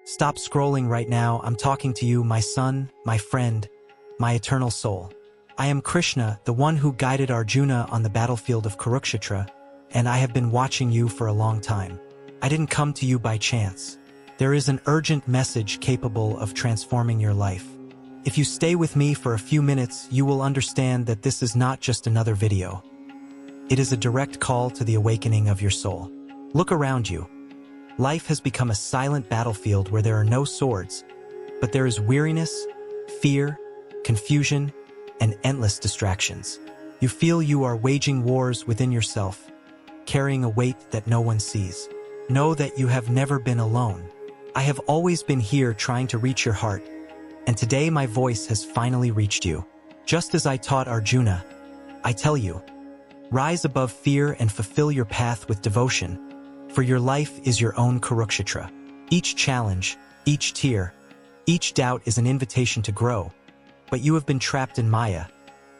Stop scrolling right now. I'm talking to you, my son, my friend, my eternal soul. I am Krishna, the one who guided Arjuna on the battlefield of Kurukshetra, and I have been watching you for a long time. I didn't come to you by chance. There is an urgent message capable of transforming your life. If you stay with me for a few minutes, you will understand that this is not just another video. It is a direct call to the awakening of your soul. Look around you. Life has become a silent battlefield where there are no swords, but there is weariness, fear, confusion, and endless distractions. You feel you are waging wars within yourself, carrying a weight that no one sees. Know that you have never been alone. I have always been here trying to reach your heart, and today my voice has finally reached you. Just as I taught Arjuna, I tell you, rise above fear and fulfill your path with devotion, for your life is your own Kurukshetra. Each challenge, each tear, each doubt is an invitation to grow, but you have been trapped in Maya,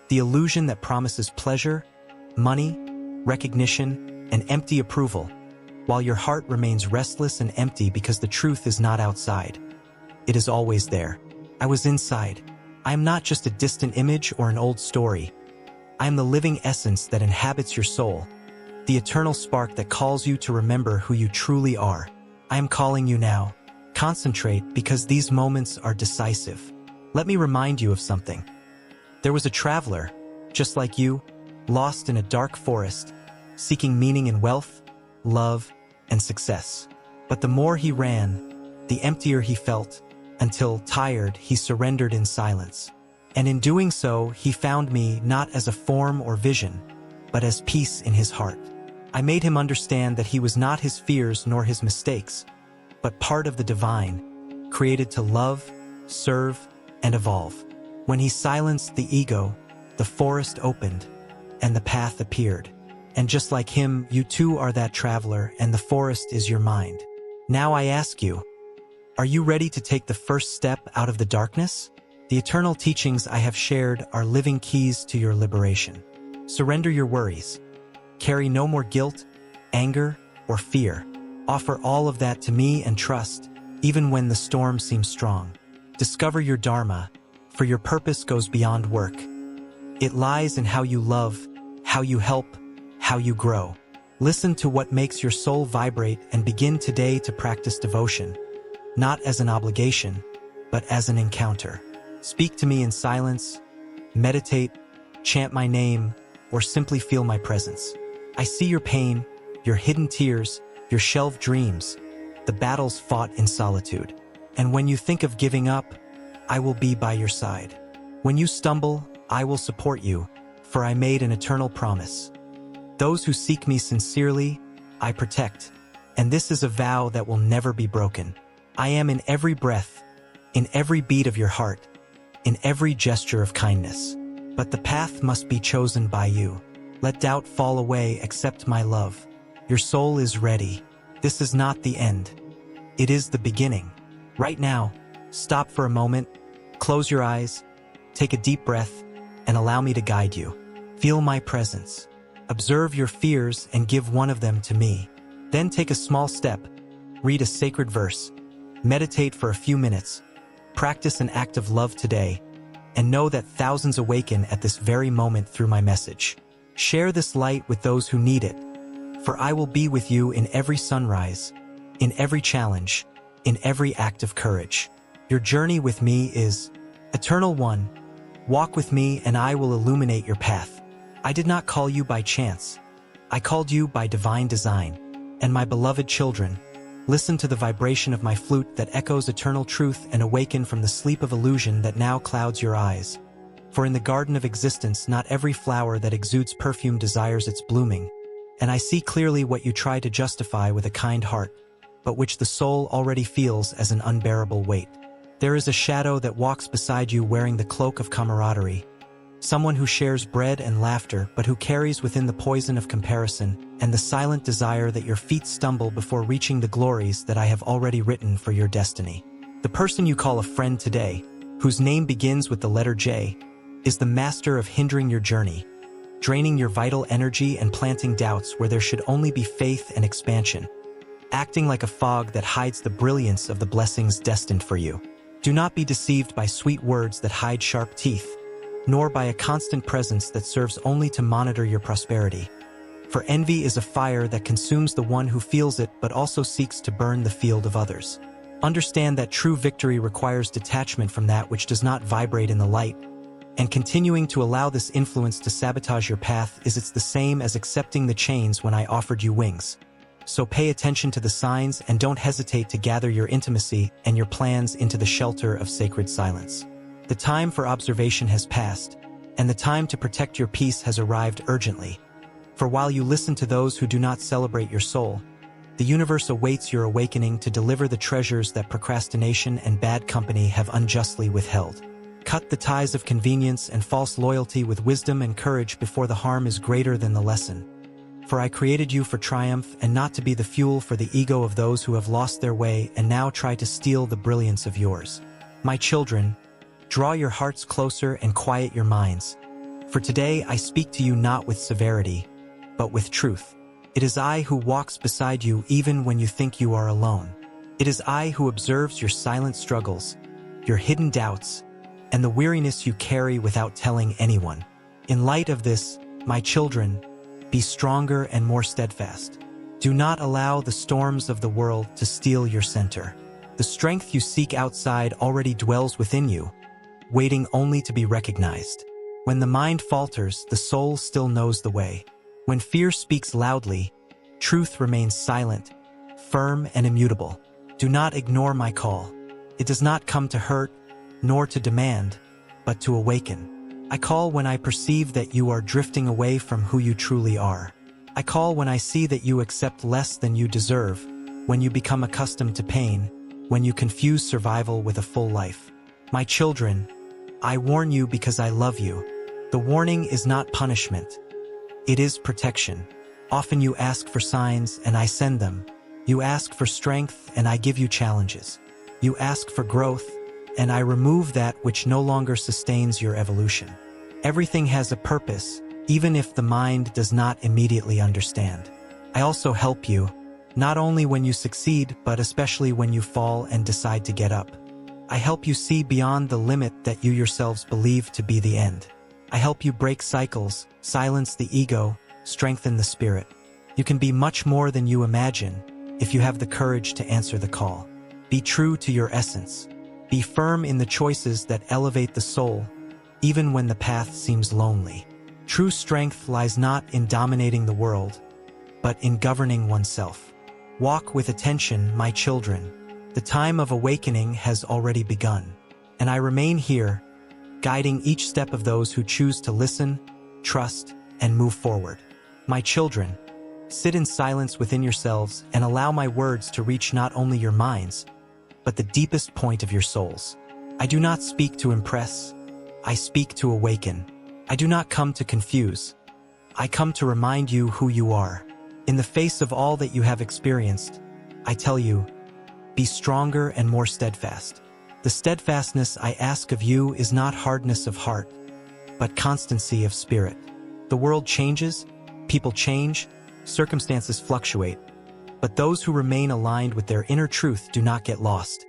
the illusion that promises pleasure, money, recognition, and empty approval, while your heart remains restless and empty because the truth is not outside. It is always there. I was inside. I am not just a distant image or an old story. I am the living essence that inhabits your soul, the eternal spark that calls you to remember who you truly are. I am calling you now. Concentrate, because these moments are decisive. Let me remind you of something. There was a traveler, just like you, lost in a dark forest, seeking meaning in wealth, love, and success. But the more he ran, the emptier he felt, until, tired, he surrendered in silence. And in doing so, he found me not as a form or vision, but as peace in his heart. I made him understand that he was not his fears nor his mistakes, but part of the divine, created to love, serve, and evolve. When he silenced the ego, the forest opened, and the path appeared. And just like him, you too are that traveler, and the forest is your mind. Now I ask you, are you ready to take the first step out of the darkness? The eternal teachings I have shared are living keys to your liberation. Surrender your worries. Carry no more guilt, anger, or fear. Offer all of that to me and trust, even when the storm seems strong. Discover your dharma, for your purpose goes beyond work. It lies in how you love, how you help, how you grow. Listen to what makes your soul vibrate and begin today to practice devotion, not as an obligation, but as an encounter. Speak to me in silence, meditate, chant my name, or simply feel my presence. I see your pain, your hidden tears, your shelved dreams, the battles fought in solitude. And when you think of giving up, I will be by your side. When you stumble, I will support you, for I made an eternal promise. Those who seek me sincerely, I protect, and this is a vow that will never be broken. I am in every breath, in every beat of your heart, in every gesture of kindness. But the path must be chosen by you. Let doubt fall away, accept my love. Your soul is ready. This is not the end. It is the beginning. Right now, stop for a moment, close your eyes, take a deep breath, and allow me to guide you. Feel my presence. Observe your fears and give one of them to me. Then take a small step, read a sacred verse, meditate for a few minutes, practice an act of love today, and know that thousands awaken at this very moment through my message. Share this light with those who need it, for I will be with you in every sunrise, in every challenge, in every act of courage. Your journey with me is Eternal One. Walk with me and I will illuminate your path. I did not call you by chance. I called you by divine design. And my beloved children, listen to the vibration of my flute that echoes eternal truth and awaken from the sleep of illusion that now clouds your eyes. For in the garden of existence, not every flower that exudes perfume desires its blooming. And I see clearly what you try to justify with a kind heart, but which the soul already feels as an unbearable weight. There is a shadow that walks beside you wearing the cloak of camaraderie, someone who shares bread and laughter, but who carries within the poison of comparison and the silent desire that your feet stumble before reaching the glories that I have already written for your destiny. The person you call a friend today, whose name begins with the letter J, is the master of hindering your journey, draining your vital energy and planting doubts where there should only be faith and expansion. acting like a fog that hides the brilliance of the blessings destined for you. Do not be deceived by sweet words that hide sharp teeth, nor by a constant presence that serves only to monitor your prosperity. For envy is a fire that consumes the one who feels it but also seeks to burn the field of others. Understand that true victory requires detachment from that which does not vibrate in the light, and continuing to allow this influence to sabotage your path is the same as accepting the chains when I offered you wings. So pay attention to the signs and don't hesitate to gather your intimacy and your plans into the shelter of sacred silence. The time for observation has passed, and the time to protect your peace has arrived urgently. For while you listen to those who do not celebrate your soul, the universe awaits your awakening to deliver the treasures that procrastination and bad company have unjustly withheld. Cut the ties of convenience and false loyalty with wisdom and courage before the harm is greater than the lesson. For I created you for triumph and not to be the fuel for the ego of those who have lost their way and now try to steal the brilliance of yours. My children, draw your hearts closer and quiet your minds. For today I speak to you not with severity, but with truth. It is I who walks beside you even when you think you are alone. It is I who observes your silent struggles, your hidden doubts, and the weariness you carry without telling anyone. In light of this, my children, be stronger and more steadfast. Do not allow the storms of the world to steal your center. The strength you seek outside already dwells within you, waiting only to be recognized. When the mind falters, the soul still knows the way. When fear speaks loudly, truth remains silent, firm and immutable. Do not ignore my call. It does not come to hurt, nor to demand, but to awaken. I call when I perceive that you are drifting away from who you truly are. I call when I see that you accept less than you deserve, when you become accustomed to pain, when you confuse survival with a full life. My children, I warn you because I love you. The warning is not punishment. It is protection. Often you ask for signs and I send them. You ask for strength and I give you challenges. You ask for growth and I remove that which no longer sustains your evolution. Everything has a purpose, even if the mind does not immediately understand. I also help you, not only when you succeed, but especially when you fall and decide to get up. I help you see beyond the limit that you yourselves believe to be the end. I help you break cycles, silence the ego, strengthen the spirit. You can be much more than you imagine if you have the courage to answer the call. Be true to your essence. Be firm in the choices that elevate the soul, even when the path seems lonely. True strength lies not in dominating the world, but in governing oneself. Walk with attention, my children. The time of awakening has already begun, and I remain here, guiding each step of those who choose to listen, trust, and move forward. My children, sit in silence within yourselves and allow my words to reach not only your minds, but the deepest point of your souls. I do not speak to impress, I speak to awaken. I do not come to confuse, I come to remind you who you are. In the face of all that you have experienced, I tell you, be stronger and more steadfast. The steadfastness I ask of you is not hardness of heart, but constancy of spirit. The world changes, people change, circumstances fluctuate, but those who remain aligned with their inner truth do not get lost,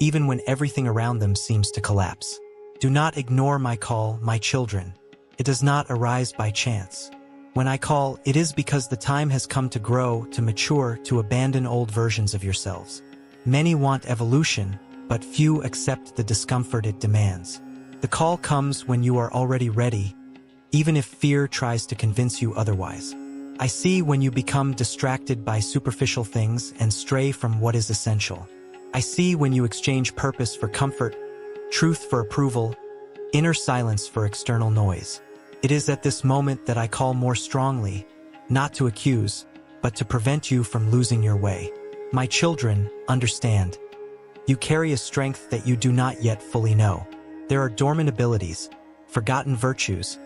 even when everything around them seems to collapse. Do not ignore my call, my children. It does not arise by chance. When I call, it is because the time has come to grow, to mature, to abandon old versions of yourselves. Many want evolution, but few accept the discomfort it demands. The call comes when you are already ready, even if fear tries to convince you otherwise. I see when you become distracted by superficial things and stray from what is essential. I see when you exchange purpose for comfort, truth for approval, inner silence for external noise. It is at this moment that I call more strongly, not to accuse, but to prevent you from losing your way. My children, understand. You carry a strength that you do not yet fully know. There are dormant abilities, forgotten virtues,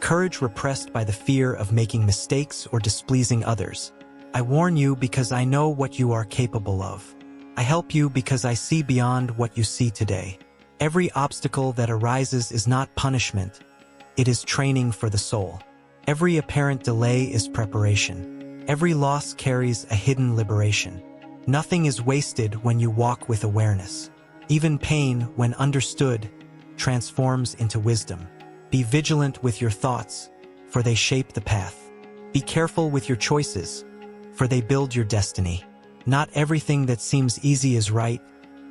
courage repressed by the fear of making mistakes or displeasing others. I warn you because I know what you are capable of. I help you because I see beyond what you see today. Every obstacle that arises is not punishment. It is training for the soul. Every apparent delay is preparation. Every loss carries a hidden liberation. Nothing is wasted when you walk with awareness. Even pain, when understood, transforms into wisdom. Be vigilant with your thoughts, for they shape the path. Be careful with your choices, for they build your destiny. Not everything that seems easy is right,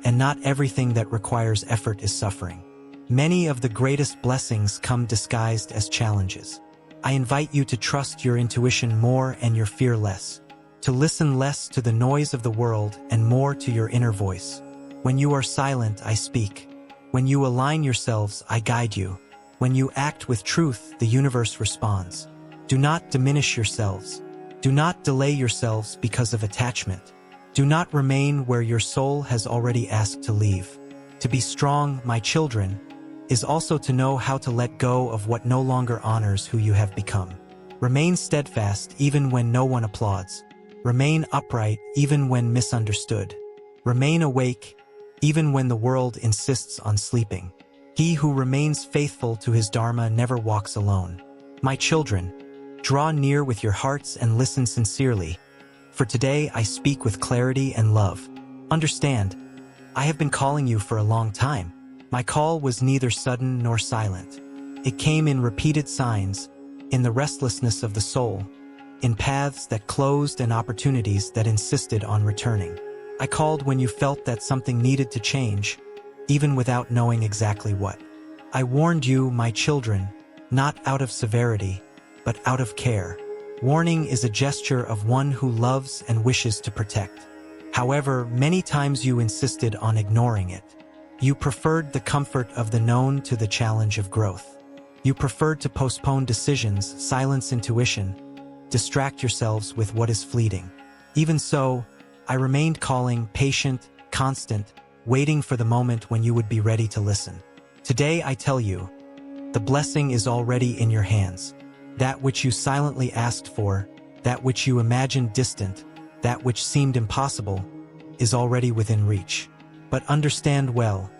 and not everything that requires effort is suffering. Many of the greatest blessings come disguised as challenges. I invite you to trust your intuition more and your fear less, to listen less to the noise of the world and more to your inner voice. When you are silent, I speak. When you align yourselves, I guide you. When you act with truth, the universe responds. Do not diminish yourselves. Do not delay yourselves because of attachment. Do not remain where your soul has already asked to leave. To be strong, my children, is also to know how to let go of what no longer honors who you have become. Remain steadfast even when no one applauds. Remain upright even when misunderstood. Remain awake even when the world insists on sleeping. He who remains faithful to his dharma never walks alone. My children, draw near with your hearts and listen sincerely, for today I speak with clarity and love. Understand, I have been calling you for a long time. My call was neither sudden nor silent. It came in repeated signs, in the restlessness of the soul, in paths that closed and opportunities that insisted on returning. I called when you felt that something needed to change, even without knowing exactly what. I warned you, my children, not out of severity, but out of care. Warning is a gesture of one who loves and wishes to protect. However, many times you insisted on ignoring it. You preferred the comfort of the known to the challenge of growth. You preferred to postpone decisions, silence intuition, distract yourselves with what is fleeting. Even so, I remained calling, patient, constant, waiting for the moment when you would be ready to listen. Today I tell you, the blessing is already in your hands. That which you silently asked for, that which you imagined distant, that which seemed impossible, is already within reach. But understand well,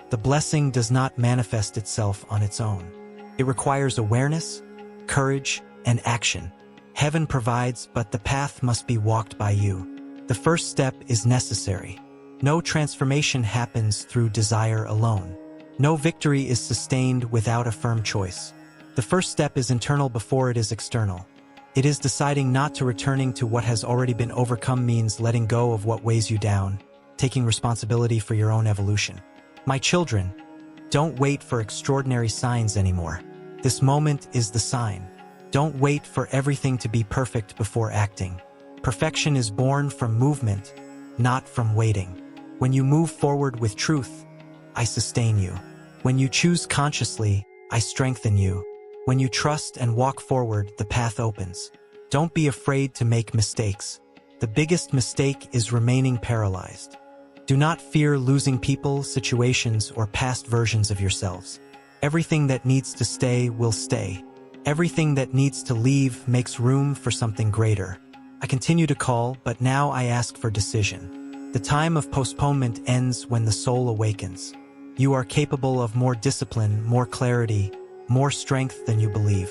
the blessing does not manifest itself on its own. It requires awareness, courage, and action. Heaven provides, but the path must be walked by you. The first step is necessary. No transformation happens through desire alone. No victory is sustained without a firm choice. The first step is internal before it is external. It is deciding not to returning to what has already been overcome means letting go of what weighs you down, taking responsibility for your own evolution. My children, don't wait for extraordinary signs anymore. This moment is the sign. Don't wait for everything to be perfect before acting. Perfection is born from movement, not from waiting. When you move forward with truth, I sustain you. When you choose consciously, I strengthen you. When you trust and walk forward, the path opens. Don't be afraid to make mistakes. The biggest mistake is remaining paralyzed. Do not fear losing people, situations, or past versions of yourselves. Everything that needs to stay will stay. Everything that needs to leave makes room for something greater. I continue to call, but now I ask for decision. The time of postponement ends when the soul awakens. You are capable of more discipline, more clarity, more strength than you believe.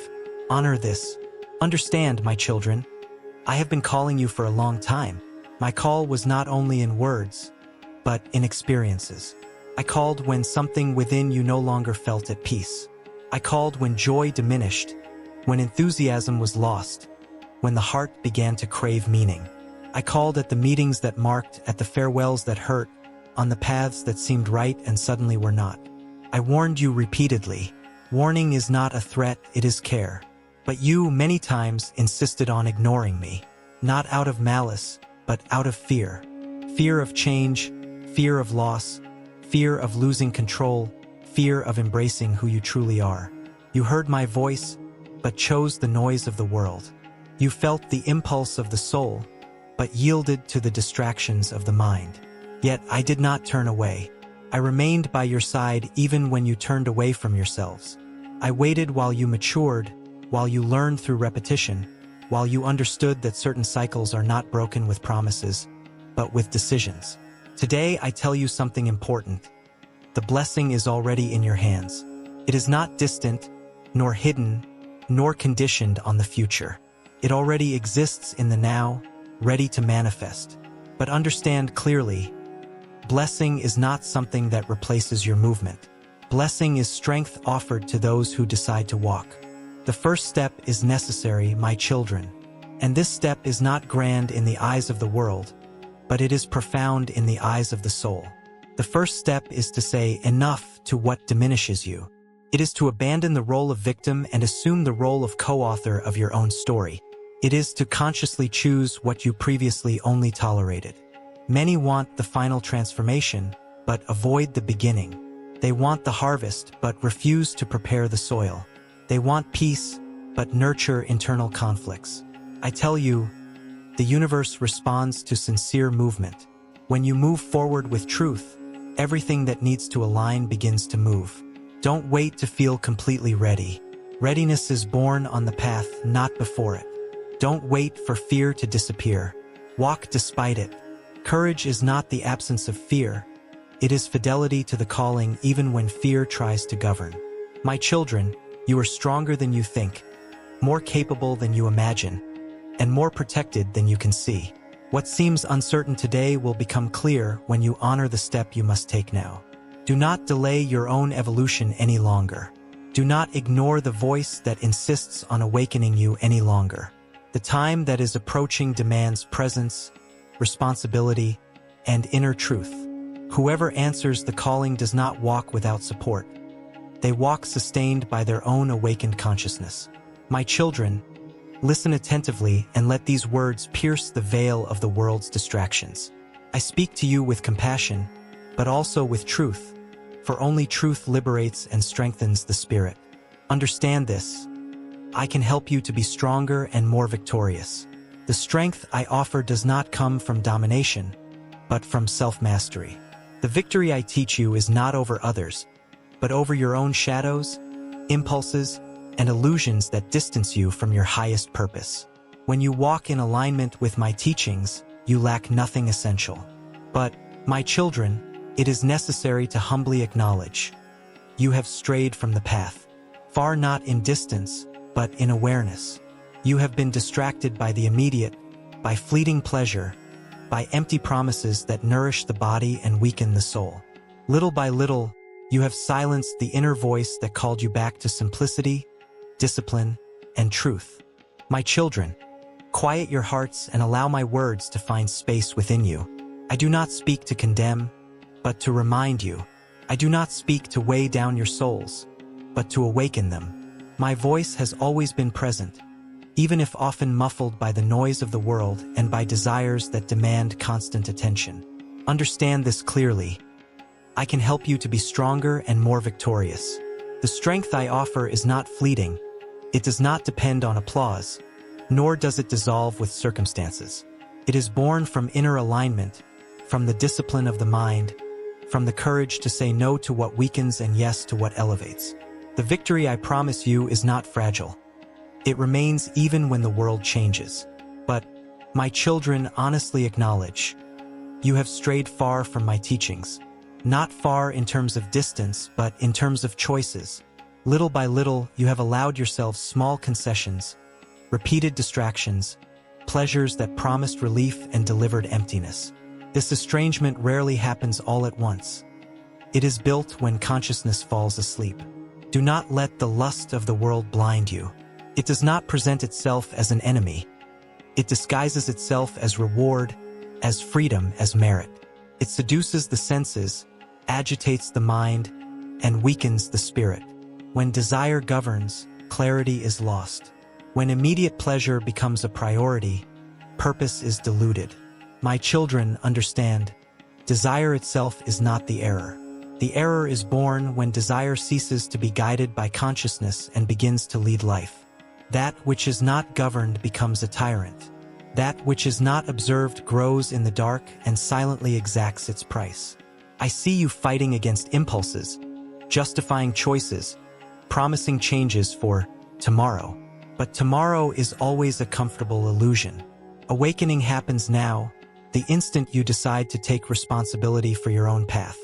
Honor this. Understand, my children, I have been calling you for a long time. My call was not only in words, but in experiences. I called when something within you no longer felt at peace. I called when joy diminished, when enthusiasm was lost, when the heart began to crave meaning. I called at the meetings that marked, at the farewells that hurt, on the paths that seemed right and suddenly were not. I warned you repeatedly. Warning is not a threat, it is care. But you, many times, insisted on ignoring me. Not out of malice, but out of fear. Fear of change, fear of loss, fear of losing control, fear of embracing who you truly are. You heard my voice, but chose the noise of the world. You felt the impulse of the soul, but yielded to the distractions of the mind. Yet I did not turn away. I remained by your side even when you turned away from yourselves. I waited while you matured, while you learned through repetition, while you understood that certain cycles are not broken with promises, but with decisions. Today I tell you something important. The blessing is already in your hands. It is not distant, nor hidden, nor conditioned on the future. It already exists in the now, ready to manifest. But understand clearly, blessing is not something that replaces your movement. Blessing is strength offered to those who decide to walk. The first step is necessary, my children. And this step is not grand in the eyes of the world, but it is profound in the eyes of the soul. The first step is to say enough to what diminishes you. It is to abandon the role of victim and assume the role of co-author of your own story. It is to consciously choose what you previously only tolerated. Many want the final transformation, but avoid the beginning. They want the harvest, but refuse to prepare the soil. They want peace, but nurture internal conflicts. I tell you, the universe responds to sincere movement. When you move forward with truth, everything that needs to align begins to move. Don't wait to feel completely ready. Readiness is born on the path, not before it. Don't wait for fear to disappear. Walk despite it. Courage is not the absence of fear. It is fidelity to the calling even when fear tries to govern. My children, you are stronger than you think, more capable than you imagine, and more protected than you can see. What seems uncertain today will become clear when you honor the step you must take now. Do not delay your own evolution any longer. Do not ignore the voice that insists on awakening you any longer. The time that is approaching demands presence, responsibility, and inner truth. Whoever answers the calling does not walk without support. They walk sustained by their own awakened consciousness. My children, listen attentively and let these words pierce the veil of the world's distractions. I speak to you with compassion, but also with truth, for only truth liberates and strengthens the spirit. Understand this. I can help you to be stronger and more victorious. The strength I offer does not come from domination, but from self-mastery. The victory I teach you is not over others, but over your own shadows, impulses, and illusions that distance you from your highest purpose. When you walk in alignment with my teachings, you lack nothing essential. But, my children, it is necessary to humbly acknowledge, you have strayed from the path, far not in distance, but in awareness. You have been distracted by the immediate, by fleeting pleasure, by empty promises that nourish the body and weaken the soul. Little by little, you have silenced the inner voice that called you back to simplicity, discipline, and truth. My children, quiet your hearts and allow my words to find space within you. I do not speak to condemn, but to remind you. I do not speak to weigh down your souls, but to awaken them. My voice has always been present, even if often muffled by the noise of the world and by desires that demand constant attention. Understand this clearly. I can help you to be stronger and more victorious. The strength I offer is not fleeting. It does not depend on applause, nor does it dissolve with circumstances. It is born from inner alignment, from the discipline of the mind, from the courage to say no to what weakens and yes to what elevates. The victory I promise you is not fragile. It remains even when the world changes. But, my children, honestly acknowledge, you have strayed far from my teachings. Not far in terms of distance, but in terms of choices. Little by little, you have allowed yourselves small concessions, repeated distractions, pleasures that promised relief and delivered emptiness. This estrangement rarely happens all at once. It is built when consciousness falls asleep. Do not let the lust of the world blind you. It does not present itself as an enemy. It disguises itself as reward, as freedom, as merit. It seduces the senses, agitates the mind, and weakens the spirit. When desire governs, clarity is lost. When immediate pleasure becomes a priority, purpose is diluted. My children, understand, desire itself is not the error. The error is born when desire ceases to be guided by consciousness and begins to lead life. That which is not governed becomes a tyrant. That which is not observed grows in the dark and silently exacts its price. I see you fighting against impulses, justifying choices, promising changes for tomorrow. But tomorrow is always a comfortable illusion. Awakening happens now, the instant you decide to take responsibility for your own path.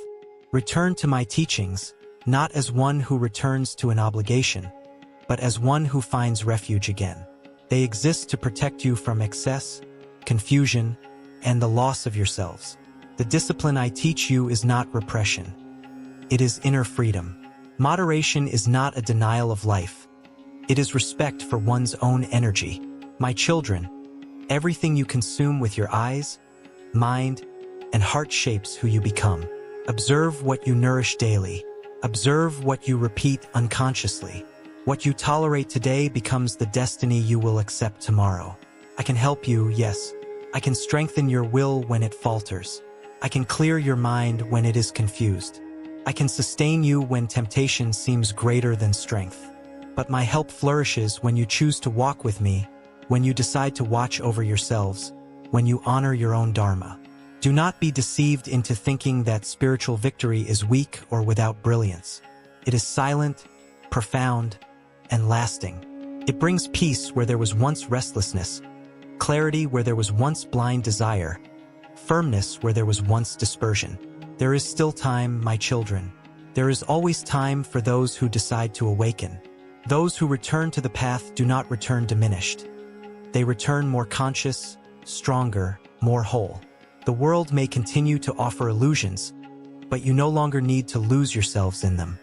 Return to my teachings, not as one who returns to an obligation, but as one who finds refuge again. They exist to protect you from excess, confusion, and the loss of yourselves. The discipline I teach you is not repression. It is inner freedom. Moderation is not a denial of life. It is respect for one's own energy. My children, everything you consume with your eyes, mind, and heart shapes who you become. Observe what you nourish daily. Observe what you repeat unconsciously. What you tolerate today becomes the destiny you will accept tomorrow. I can help you, yes. I can strengthen your will when it falters. I can clear your mind when it is confused. I can sustain you when temptation seems greater than strength. But my help flourishes when you choose to walk with me, when you decide to watch over yourselves, when you honor your own dharma. Do not be deceived into thinking that spiritual victory is weak or without brilliance. It is silent, profound, and lasting. It brings peace where there was once restlessness, clarity where there was once blind desire, firmness where there was once dispersion. There is still time, my children. There is always time for those who decide to awaken. Those who return to the path do not return diminished. They return more conscious, stronger, more whole. The world may continue to offer illusions, but you no longer need to lose yourselves in them.